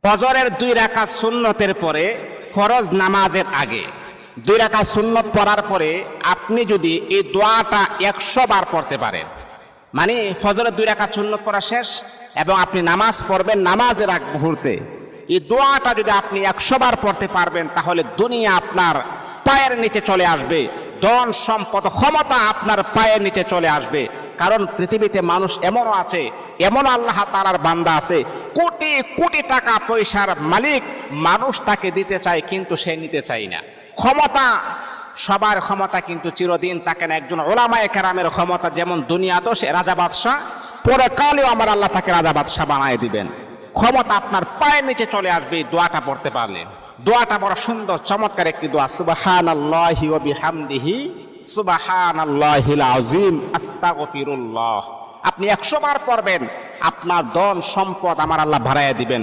ফজরের 2 রাকাত সুন্নতের পরে ফরজ নামাজের আগে 2 রাকাত সুন্নত পড়ার পরে আপনি যদি এই দোয়াটা 100 বার পড়তে পারেন, মানে ফজরের 2 রাকাত সুন্নত পড়া শেষ এবং আপনি নামাজ পড়বেন, নামাজের আগ মুহূর্তে এই দোয়াটা যদি আপনি 100 বার পড়তে পারবেন, তাহলে দুনিয়া আপনার পায়ের নিচে চলে আসবে, ধন সম্পদ ক্ষমতা আপনার পায়ের নিচে চলে আসবে। কারণ পৃথিবীতে মানুষ এমনও আছে, এমন আল্লাহ তাআলার বান্দা আছে, কোটি কোটি টাকা পয়সার মালিক, মানুষ তাকে দিতে চায় কিন্তু সে নিতে চায় না। ক্ষমতা, সবার ক্ষমতা কিন্তু চিরদিন থাকে না। একজন উলামায়ে কেরামের ক্ষমতা যেমন দুনিয়াতেও সে রাজা বাদশাহ, পরকালেও আমার আল্লাহ তাকে রাজা বাদশাহ বানায় দিবেন। ক্ষমতা আপনার পায়ের নিচে চলে আসবে দোয়াটা পড়তে পারলে। দোয়াটা বড় সুন্দর চমৎকার একটি দোয়া, সুবহানাল্লাহি ওয়া বিহামদিহি সুবহানাল্লাহিল আযীম আস্তাগফিরুল্লাহ। আপনি 100 বার পড়বেন, আপনার ধন সম্পদ আমার আল্লাহ বাড়াইয়া দিবেন।